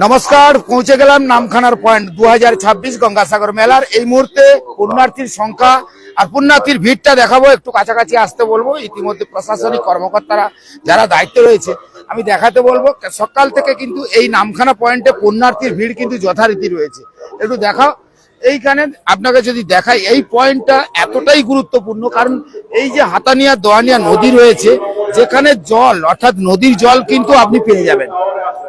নমস্কার, পৌঁছে গেলাম নামখানার পয়েন্ট 2026 গঙ্গাসাগর মেলার। এই মুহূর্তে পুণ্যার্থীর সংখ্যা আর পুণ্যার্থীর ভিড়টা দেখাবো, একটু কাছাকাছি আসতে বলবো। ইতিমধ্যে প্রশাসনিক কর্মকর্তারা যারা দায়িত্বে রয়েছে আমি দেখাতে বলবো। সকাল থেকে কিন্তু এই নামখানা পয়েন্টে পুণ্যার্থীর ভিড় কিন্তু যথারীতি রয়েছে। একটু দেখাও এইখানে আপনাকে যদি দেখাই, এই পয়েন্টটা এতটাই গুরুত্বপূর্ণ কারণ এই যে হাতানিয়া দোয়ানিয়া নদী রয়েছে, যেখানে জল অর্থাৎ নদীর জল কিন্তু আপনি পেয়ে যাবেন।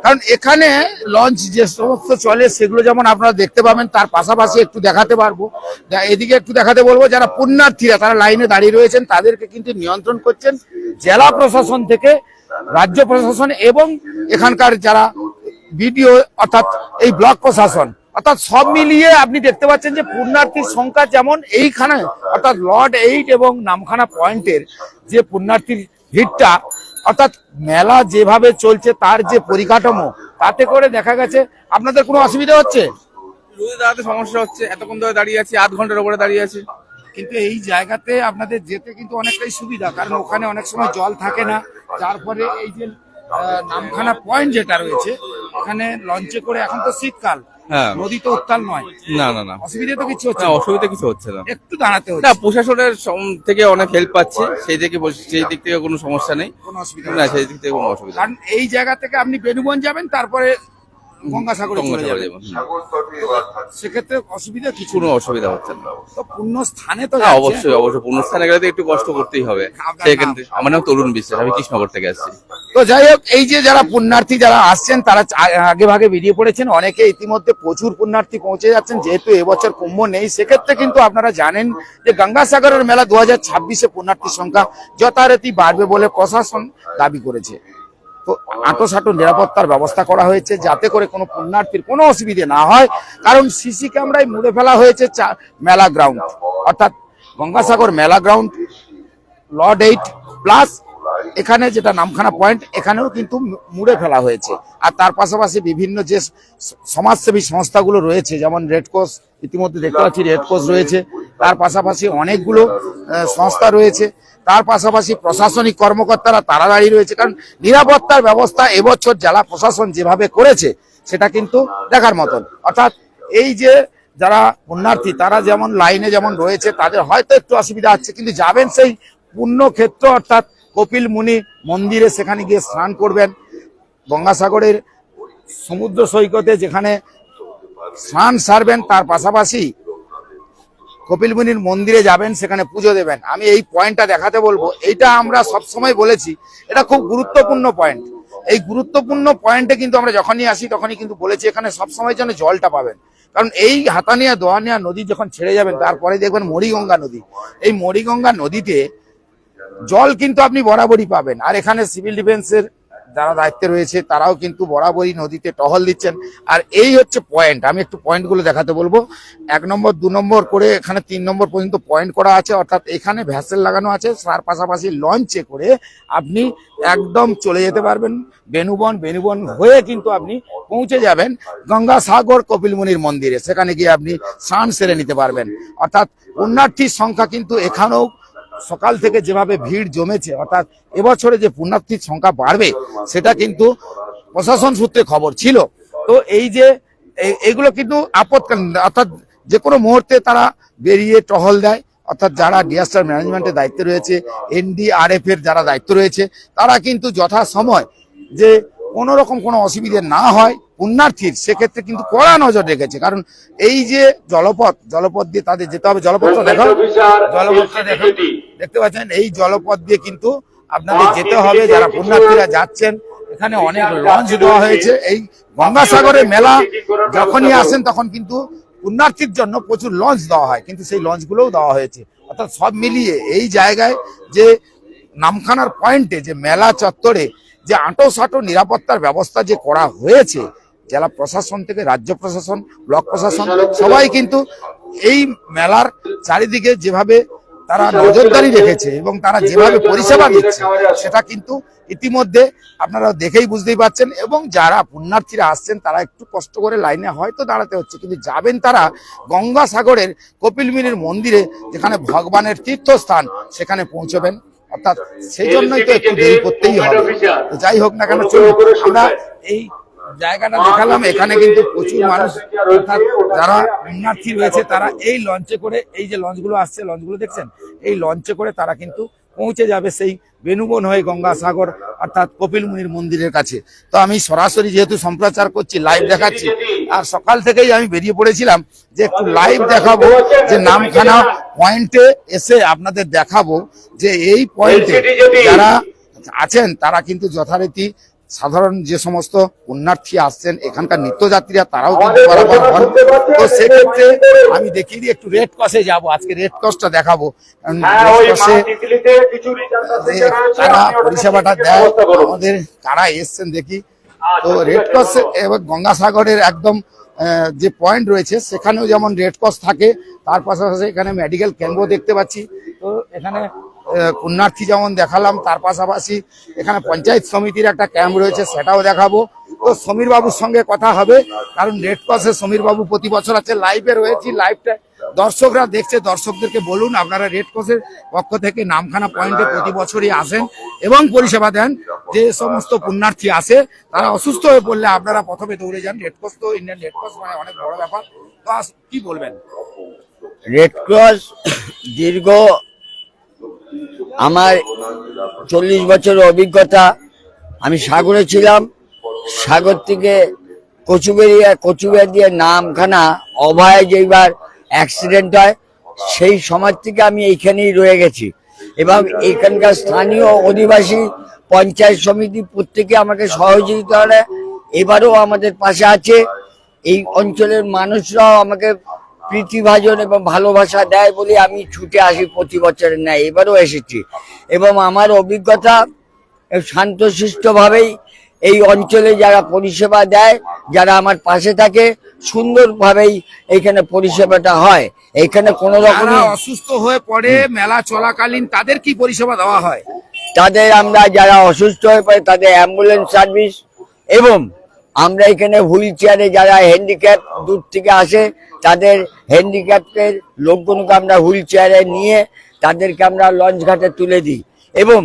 কারণ এখানে লঞ্চ যে সমস্ত চলে সেগুলো যেমন আপনারা দেখতে পাবেন, তার পাশাপাশি একটু দেখাতে পারবো, এদিকে একটু দেখাতে বলবো যারা পুণ্যার্থীরা তারা লাইনে দাঁড়িয়ে রয়েছেন, তাদেরকে কিন্তু নিয়ন্ত্রণ করছেন জেলা প্রশাসন থেকে রাজ্য প্রশাসন এবং এখানকার যারা বিডিও অর্থাৎ এই ব্লক প্রশাসন, অর্থাৎ সব মিলিয়ে আপনি দেখতে পাচ্ছেন যে পুণ্যার্থীর সংখ্যা যেমন এইখানে অর্থাৎ লর্ড 8 এবং নামখানা পয়েন্টের যে পুণ্যার্থীর ভিড়টা, অর্থাৎ মেলা যেভাবে চলছে তার যে পরিকাঠামো, তাতে করে দেখা গেছে আপনাদের কোনো অসুবিধা হচ্ছে? রোদে দাঁড়াতে সমস্যা হচ্ছে, এতক্ষণ ধরে দাঁড়িয়ে আছি, আধ ঘন্টার উপরে দাঁড়িয়ে আছি। কিন্তু এই জায়গাতে আপনাদের যেতে কিন্তু অনেকটাই সুবিধা, কারণ ওখানে অনেক সময় জল থাকে না, যার ফলে এই যে নামখানা পয়েন্ট যেটা রয়েছে এখানে লঞ্চে করে, এখন তো শীতকাল, হ্যাঁ, নদী তো উত্তাল নয়, না না না, অসুবিধা তো কিছু হচ্ছে না, না? অসুবিধা কিছু হচ্ছে না, একটু দাঁড়াতে না, হচ্ছে, প্রশাসনের থেকে অনেক হেল্প পাচ্ছি, সেই দিক থেকে কোনো সমস্যা নেই, কোনো অসুবিধা না, হচ্ছে সেই না। দিক থেকে কোনো অসুবিধা নেই। কারণ এই জায়গা থেকে আপনি বেনুবন যাবেন, তারপরে গঙ্গাসাগরে চলে গঙ্গাসাগরে যাবেন, যাবো, সেক্ষেত্রে অসুবিধা কিছু কোনো নেই। অসুবিধা হচ্ছে না। তো পূর্ণ স্থানে তো হ্যাঁ, যাচ্ছে। অবশ্যই অবশ্যই, পুণ্যস্থানে গেলে তো একটু কষ্ট করতেই হবে। আপনার সেখানে নাম? আমার নাম তরুণ বিশ্বাস, আমি কৃষ্ণনগর থেকে আসছি। তো যাই হোক, এই যে যারা পুণ্যার্থী যারা আসছেন তারা আগে ভাগে বেরিয়ে পড়েছেন, অনেকে ইতিমধ্যে প্রচুর পুণ্যার্থী পৌঁছে যাচ্ছেন। যেহেতু এবছর কুম্ভ নেই, সেক্ষেত্রে কিন্তু আপনারা জানেন যে গঙ্গাসাগরের মেলা 2026-এ পুণ্যার্থীর সংখ্যা যথারীতি বাড়বে বলে প্রশাসন দাবি করেছে। তো আঁটোসাঁটো নিরাপত্তার ব্যবস্থা করা হয়েছে যাতে করে কোনো পুণ্যার্থীর কোনো অসুবিধে না হয়। কারণ সিসি ক্যামেরায় মুড়ে ফেলা হয়েছে মেলা গ্রাউন্ড, অর্থাৎ গঙ্গাসাগর মেলা গ্রাউন্ড, লর্ড 8 প্লাস এখানে যেটা নামখানা পয়েন্ট, এখানেও কিন্তু মুড়ে ফেলা হয়েছে। আর তার পাশাপাশি বিভিন্ন যে সমাজসেবী সংস্থাগুলো রয়েছে, যেমন রেডক্রস, ইতিমধ্যে দেখতে পাচ্ছি রেডক্রস রয়েছে, তার পাশাপাশি অনেকগুলো সংস্থা রয়েছে, তার পাশাপাশি প্রশাসনিক কর্মকর্তারা তারা দাঁড়িয়ে রয়েছে। কারণ নিরাপত্তার ব্যবস্থা এবছর জেলা প্রশাসন যেভাবে করেছে সেটা কিন্তু দেখার মতন। অর্থাৎ এই যে যারা পুণ্যার্থী তারা যেমন লাইনে যেমন রয়েছে, তাদের হয়তো একটু অসুবিধা হচ্ছে, কিন্তু যাবেন সেই পুণ্যক্ষেত্র অর্থাৎ কপিল মুনি মন্দিরে, সেখানে গিয়ে স্নান করবেন। গঙ্গাসাগরের সমুদ্র সৈকতে যেখানে স্নান সারবেন, তার পাশাপাশি কপিল মুনির মন্দিরে যাবেন, সেখানে পুজো দেবেন। আমি এই পয়েন্টটা দেখাতে বলবো, এইটা আমরা সবসময় বলেছি এটা খুব গুরুত্বপূর্ণ পয়েন্ট। এই গুরুত্বপূর্ণ পয়েন্টে কিন্তু আমরা যখনই আসি তখনই কিন্তু বলেছি এখানে সবসময় যেন জলটা পাবেন। কারণ এই হাতানিয়া দোয়ানিয়া নদী যখন ছেড়ে যাবেন, তারপরে দেখবেন মরিগঙ্গা নদী, এই মরিগঙ্গা নদীতে জল কিন্তু আপনি বরাবরই পাবেন। আর এখানে সিভিল ডিফেন্সের যারা দায়িত্বে রয়েছে তারাও কিন্তু বরাবরই নদীতে টহল দিচ্ছেন। আর এই হচ্ছে পয়েন্ট, আমি একটু পয়েন্টগুলো দেখাতে বলবো। 1 নম্বর 2 নম্বর করে এখানে 3 নম্বর পর্যন্ত পয়েন্ট করা আছে, অর্থাৎ এখানে ভ্যাসেল লাগানো আছে, তার পাশাপাশি লঞ্চে করে আপনি একদম চলে যেতে পারবেন বেনুবন হয়ে কিন্তু আপনি পৌঁছে যাবেন গঙ্গাসাগর কপিলমুনির মন্দিরে, সেখানে গিয়ে আপনি স্নান সেরে নিতে পারবেন। অর্থাৎ পুণ্যার্থীর সংখ্যা কিন্তু এখানেও সকাল থেকে যেভাবে ভিড় জমেছে, অর্থাৎ এবছরে যে পুণ্যার্থীর সংখ্যা বাড়বে সেটা কিন্তু প্রশাসন সূত্রে খবর ছিল। তো এই যে এইগুলো কিন্তু আপৎকালীন, অর্থাৎ যে কোনো মুহূর্তে তারা বেরিয়ে টহল দেয়, অর্থাৎ যারা ডিজাস্টার ম্যানেজমেন্টের দায়িত্বে রয়েছে, এনডিআরএফ এর যারা দায়িত্ব রয়েছে, তারা কিন্তু যথাসময় যে কোনো রকম কোনো অসুবিধে না হয় পুণ্যার্থীর, সেক্ষেত্রে কিন্তু কড়া নজর রেখেছে। কারণ এই যে জলপথ দিয়ে তাদের যেতে হবে, জলপথটা দেখো, দেখতে পাচ্ছেন এই জলপথ দিয়ে কিন্তু আপনাদের যেতে হবে। যারা পুণ্যার্থীরা যাচ্ছেন, এখানে অনেক লঞ্চ দেওয়া হয়েছে। এই গঙ্গাসাগরের মেলা যখনই আসেন তখন কিন্তু পুণ্যার্থীর জন্য প্রচুর লঞ্চ দেওয়া হয়, কিন্তু সেই লঞ্চগুলোও দেওয়া হয়েছে। অর্থাৎ সব মিলিয়ে এই জায়গায় যে নামখানার পয়েন্টে যে মেলা চত্বরে যে আঁটোসাঁটো নিরাপত্তার ব্যবস্থা যে করা হয়েছে, জেলা প্রশাসন থেকে রাজ্য প্রশাসন, ব্লক প্রশাসন সবাই কিন্তু এই মেলার চারিদিকে যেভাবে তারা নজরদারি রেখেছে এবং তারা যেভাবে পরিষেবা দিচ্ছে, সেটা কিন্তু ইতিমধ্যে আপনারা দেখেই বুঝতেই পারছেন। এবং যারা পুণ্যার্থীরা আসছেন তারা একটু কষ্ট করে লাইনে হয়তো দাঁড়াতে হচ্ছে, কিন্তু যাবেন তারা গঙ্গাসাগরের কপিলমুনির মন্দিরে, যেখানে ভগবানের তীর্থস্থান, সেখানে পৌঁছবেন। অর্থাৎ সেই জন্যই তো একটু দেরি করতেই হবে। যাই হোক না কেন, চলুন আমরা এই জায়গাটা দেখালাম, এখানে কিন্তু প্রচুর মানুষ অর্থাৎ যারা পুণ্যার্থী রয়েছে তারা এই লঞ্চে করে, এই যে লঞ্চগুলো আসছে, লঞ্চগুলো দেখছেন, এই লঞ্চে করে তারা কিন্তু পৌঁছে যাবে সেই বেনুবন হয়ে গঙ্গাসাগর অর্থাৎ কপিল মুনির মন্দিরের কাছে। তো আমি সরাসরি যেহেতু সম্প্রচার করছি, লাইভ দেখাচ্ছি, আর সকাল থেকেই আমি বেরিয়ে পড়েছিলাম যে একটু লাইভ দেখাবো, যে নামখানা পয়েন্টে এসে আপনাদের দেখাবো যে এই পয়েন্টে যারা আছেন তারা কিন্তু যথারীতি সাধারণ যে সমস্ত পুণ্যার্থী আসছেন এখানকার নিত্যযাত্রীরা তারাও কিন্তু বরাবর হন। তো সেক্ষেত্রে আমি দেখিয়ে দিই, একটু রেড ক্রসে যাব, আজকে রেড ক্রসটা দেখাবো। রেড ক্রসে তারা পরিষেবাটা দেয় আমাদের, কারা এসছেন দেখি। তো রেড ক্রস এবং গঙ্গাসাগরের একদম যে পয়েন্ট রয়েছে সেখানেও যেমন রেড ক্রস থাকে, তার পাশাপাশি এখানে মেডিকেল ক্যাম্পও দেখতে পাচ্ছি। তো এখানে পুণ্যার্থী যেমন দেখালাম, তার পাশাপাশি এখানে পঞ্চায়েত সমিতির একটা ক্যাম্প রয়েছে, সেটাও দেখাবো। তো সমীর বাবুর সঙ্গে কথা হবে, কারণ রেড ক্রসে সমীর বাবু প্রতি বছর আছে। লাইভে রয়েছি, লাইভটা দর্শকরা দেখছে, দর্শকদেরকে বলুন আপনারা রেড ক্রসের পক্ষ থেকে নামখানা পয়েন্টে প্রতি বছরই আসেন এবং পরিষেবা দেন। যে সমস্ত পুণ্যার্থী আসে তারা অসুস্থ হয়ে পড়লে আপনারা প্রথমে দৌড়ে যান। রেড ক্রস তো ইন্ডিয়ান রেড ক্রস মানে অনেক বড় ব্যাপার। তো কি বলবেন? রেড ক্রস দীর্ঘ আমার 40 বছরের অভিজ্ঞতা। আমি সাগরে ছিলাম, সাগর থেকে কচুবেড়িয়া দিয়ে নামখানা অভয় যেবার অ্যাক্সিডেন্ট হয় সেই সময় থেকে আমি এইখানেই রয়ে গেছি এবং এখানকার স্থানীয় অধিবাসী পঞ্চায়েত সমিতি প্রত্যেকে আমাকে সহযোগিতা করে, এবারও আমাদের পাশে আছে। এই অঞ্চলের মানুষরাও আমাকে প্রীতিভাজন এবং ভালোবাসা দেয় বলে আমি ছুটে আসি প্রতি বছরের ন্যায়, এবারও এসেছি। এবং আমার অভিজ্ঞতা শান্তশিষ্টভাবেই এই অঞ্চলে যারা পরিষেবা দেয়, যারা আমার পাশে থাকে, সুন্দরভাবেই এইখানে পরিষেবাটা হয়। এইখানে কোনো রকম অসুস্থ হয়ে পড়ে মেলা চলাকালীন তাদের কি পরিষেবা দেওয়া হয়? তাদের আমরা যারা অসুস্থ হয়ে পড়ে তাদের অ্যাম্বুলেন্স সার্ভিস, এবং আমরা এখানে হুইল চেয়ারে যারা হ্যান্ডিক্যাপ দূর থেকে আসে তাদের হ্যান্ডিক্যাপের লোকগুলোকে আমরা হুইল চেয়ারে নিয়ে তাদেরকে আমরা লঞ্চ ঘাটে তুলে দিই, এবং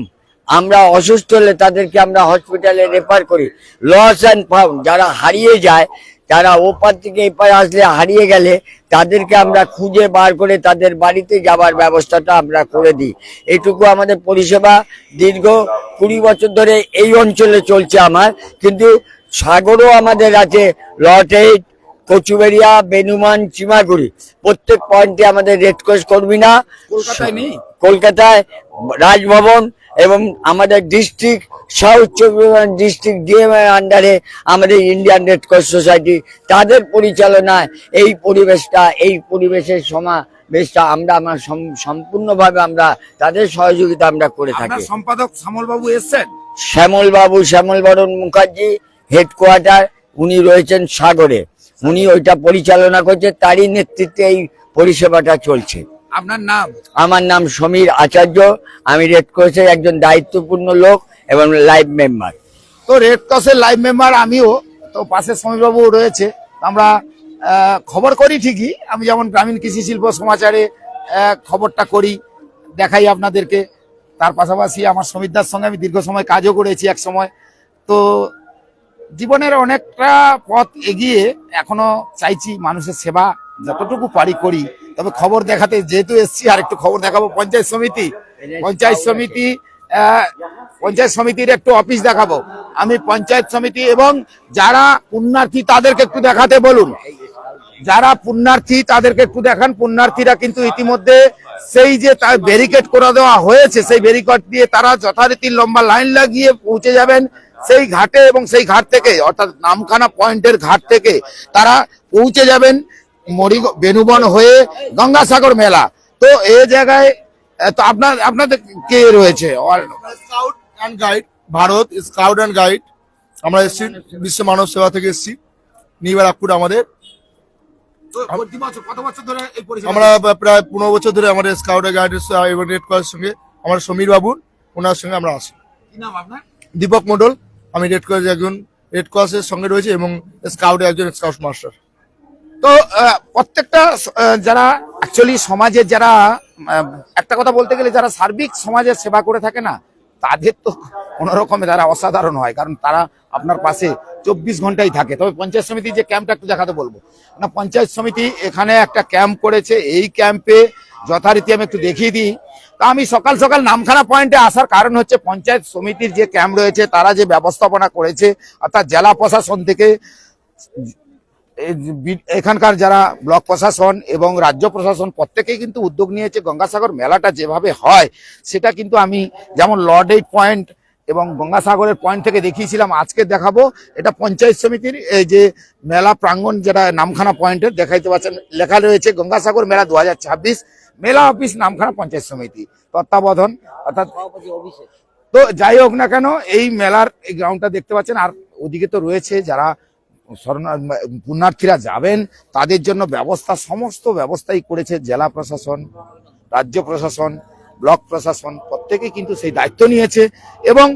আমরা অসুস্থ হলে তাদেরকে আমরা হসপিটালে রেফার করি। লস অ্যান্ড ফাউন্ড যারা হারিয়ে যায়, তারা ওপার থেকে এপার আসলে হারিয়ে গেলে তাদেরকে আমরা খুঁজে বার করে তাদের বাড়িতে যাবার ব্যবস্থাটা আমরা করে দিই। এইটুকু আমাদের পরিষেবা দীর্ঘ 20 বছর ধরে এই অঞ্চলে চলছে আমার। কিন্তু সাগরও আমাদের আছে, লটেট, কচুবেড়িয়া, বেনুমান, চিমাগুড়ি, প্রত্যেক পয়েন্টে আমাদের রেড ক্রস কর্মীরা। কলকাতায় নেই? কলকাতায় রাজভবন এবং আমাদের ডিস্ট্রিক্ট সাউথ চব্বিশ পরগনা ডিস্ট্রিক্ট ডিএম এর আন্ডারে আমাদের ইন্ডিয়ান রেড ক্রস সোসাইটি, তাদের পরিচালনায় এই পরিবেশের সমাবেশটা আমরা সম্পূর্ণভাবে আমরা তাদের সহযোগিতা আমরা করে থাকি। সম্পাদক শ্যামল বাবু এসছেন? শ্যামল বরণ মুখার্জি হেডকোয়ার্টার, উনি রয়েছেন সাগরে, উনি ওইটা পরিচালনা করছে, তারই নেতৃত্বে এই পরিষেবাটা চলছে। আপনার নাম? আমার নাম সমীর আচার্য, আমি রেড ক্রসের একজন দায়িত্বপূর্ণ লোক এবং লাইভ মেম্বার। তো রেড ক্রসের লাইভ মেম্বার আমিও। তো পাশে সমীর বাবু রয়েছে। আমরা খবর করি ঠিকই, আমি যেমন গ্রামীণ কৃষি শিল্প সমাচারে খবরটা করি, দেখাই আপনাদেরকে। তার পাশাপাশি আমার সমীরদার সঙ্গে আমি দীর্ঘ সময় কাজও করেছি এক সময়। তো জীবনের অনেকটা পথ এগিয়ে এখনো চাইছি মানুষের সেবা যতটুকু পারি করি। তবে খবর দেখাতে যেহেতু এসছি, আর একটু খবর দেখাবো। পঞ্চায়েত সমিতির একটু অফিস দেখাবো আমি। পঞ্চায়েত সমিতি এবং যারা পুণ্যার্থী তাদেরকে একটু দেখাতে বলুন। যারা পুণ্যার্থী তাদেরকে একটু দেখান। পুণ্যার্থীরা কিন্তু ইতিমধ্যে সেই যে তার ব্যারিকেড করে দেওয়া হয়েছে, সেই ব্যারিকেড দিয়ে তারা যথারীতি লম্বা লাইন লাগিয়ে পৌঁছে যাবেন সেই ঘাটে, এবং সেই ঘাট থেকে অর্থাৎ নামখানা পয়েন্টের ঘাট থেকে তারা পৌঁছে যাবেন বেনুবন হয়ে গঙ্গাসাগর মেলা। তো এই জায়গায় তো আপনাদের কে রয়েছে? Scout and guide, Bharat scout and guide. আমরা এসেছি বিশ্ব মানব সেবা থেকে এসেছি, নিবারাকপুর আমাদের। কত বছর ধরে এই পরিষেবা? আমরা প্রায় 15 বছর ধরে আমাদের স্কাউট অ্যান্ড গাইড এবং রেড ক্রসের সঙ্গে, আমার সমীর বাবু, ওনার সঙ্গে আমরা আসি। কি নাম আপনার? দীপক মন্ডল। আমি রেড ক্রসের একজন রেড ক্রসের সঙ্গে রয়েছে এবং স্কাউটের একজন স্কাউট মাস্টার। তো প্রত্যেকটা যারা অ্যাকচুয়ালি সমাজের যারা একটা কথা বলতে গেলে যারা সার্বিক সমাজের সেবা করে থাকে না, তাদের তো কোনো রকমে তারা অসাধারণ হয়, কারণ তারা আপনার পাশে 24 ঘন্টাই থাকে। তবে পঞ্চায়েত সমিতি যে ক্যাম্পটা একটু দেখাতে বলবো না, পঞ্চায়েত সমিতি এখানে একটা ক্যাম্প করেছে। এই ক্যাম্পে যথারীতি আমি একটু দেখিয়ে দিই। তা আমি সকাল সকাল নামখানা পয়েন্টে আসার কারণ হচ্ছে পঞ্চায়েত সমিতির যে ক্যাম্প রয়েছে তারা যে ব্যবস্থাপনা করেছে, অর্থাৎ জেলা প্রশাসন থেকে এখানকার যারা ব্লক প্রশাসন এবং রাজ্য প্রশাসন প্রত্যেকেই কিন্তু উদ্যোগ নিয়েছে। গঙ্গাসাগর মেলাটা যেভাবে হয় সেটা কিন্তু আমি যেমন লর্ড এইট পয়েন্ট এবং গঙ্গাসাগরের পয়েন্ট থেকে দেখিয়েছিলাম, আজকে দেখাবো এটা পঞ্চায়েত সমিতির এই যে মেলা প্রাঙ্গণ, যেটা নামখানা পয়েন্টের দেখাইতে পাচ্ছেন, লেখা রয়েছে গঙ্গাসাগর মেলা 2026, মেলা অফিস নামখানা পঞ্চায়েত সমিতি তত্ত্বাবধান। অর্থাৎ তো যাই হোক না কেন, এই মেলার এই গ্রাউন্ডটা দেখতে পাচ্ছেন। আর ওদিকে তো রয়েছে যারা পুণ্যার্থীরা যাবেন তাদের জন্য ব্যবস্থা, সমস্ত ব্যবস্থাই করেছে জেলা প্রশাসন, রাজ্য প্রশাসন, ব্লক প্রশাসন, প্রত্যেকে কিন্তু সেই দায়িত্ব নিয়েছে এবং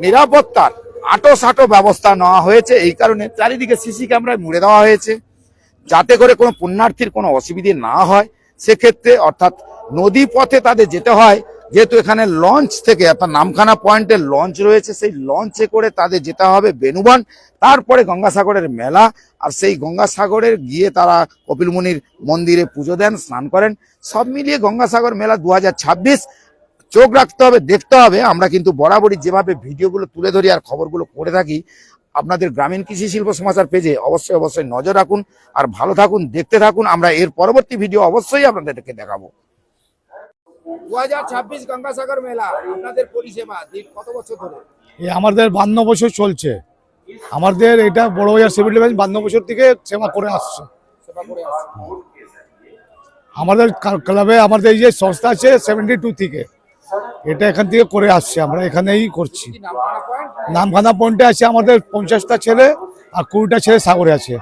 নিরাপত্তার আঁটো ব্যবস্থা নেওয়া হয়েছে। এই কারণে চারিদিকে সিসি ক্যামেরায় মুড়ে দেওয়া হয়েছে, যাতে করে কোনো পুণ্যার্থীর কোনো অসুবিধে না হয়। সেক্ষেত্রে অর্থাৎ নদী পথে তাদের যেতে হয়, যেহেতু এখানে লঞ্চ থেকে অর্থাৎ নামখানা পয়েন্টে লঞ্চ রয়েছে, সেই লঞ্চে করে তাদের যেতে হবে বেনুবন, তারপরে গঙ্গাসাগরের মেলা। আর সেই গঙ্গাসাগরের গিয়ে তারা কপিলমুনির মন্দিরে পুজো দেন, স্নান করেন। সব মিলিয়ে গঙ্গাসাগর মেলা 2026 চোখ রাখতে হবে, দেখতে হবে। আমরা কিন্তু বরাবরই যেভাবে ভিডিওগুলো তুলে ধরি আর খবরগুলো করে থাকি আপনাদের গ্রামীণ কৃষি শিল্প সমাচার পেজে, অবশ্যই নজর রাখুন আর ভালো থাকুন, দেখতে থাকুন। আমরা এর পরবর্তী ভিডিও অবশ্যই আপনাদেরকে দেখাবো। 2026 গঙ্গাসাগর মেলা আপনাদের পরিষেবা কত বছর ধরে? আমাদের 52 বছর চলছে। আমাদের এটা বড়বাজার সিভিল ডিফেন্স 52 বছর থেকে সেবা করে আসছে। আমাদের ক্লাবে আমাদের এই যে সংস্থা আছে 72 থেকে, এটা এখান থেকে করে আসছে, আমরা এখানেই করছি। নামখানা পয়েন্টে আছে আমাদের 50টা ছেলে আর 20টা ছেলে সাগরে আছে।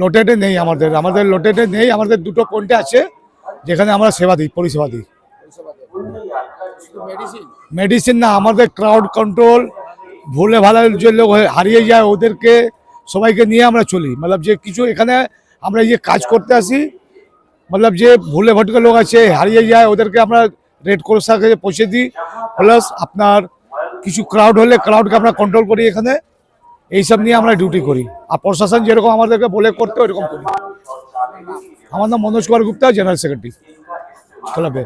লোটেটে নেই আমাদের, লোটেটে নেই, আমাদের 2টো পয়েন্টে আছে যেখানে আমরা সেবা দিই, পরিষেবা দিই। মেডিসিন না, আমাদের ক্রাউড কন্ট্রোল, ভুলে ভালো যে লোক হারিয়ে যায় ওদেরকে সবাইকে নিয়ে আমরা চলি। মতলব যে কিছু এখানে আমরা যে কাজ করতে আসি, মতলব যে ভুলে ভটকে লোক আছে হারিয়ে যায় ওদেরকে আমরা রেড ক্রসের কাছে পৌঁছে দিই। প্লাস আপনার কিছু ক্রাউড হলে ক্রাউডকে আমরা কন্ট্রোল করি এখানে, এইসব নিয়ে আমরা ডিউটি করি। আর প্রশাসন যেরকম আমাদেরকে বলে করতে ওইরকম করি। আমার নাম মনোজ কুমার গুপ্তা, জেনারেল সেক্রেটারি ক্লাবে।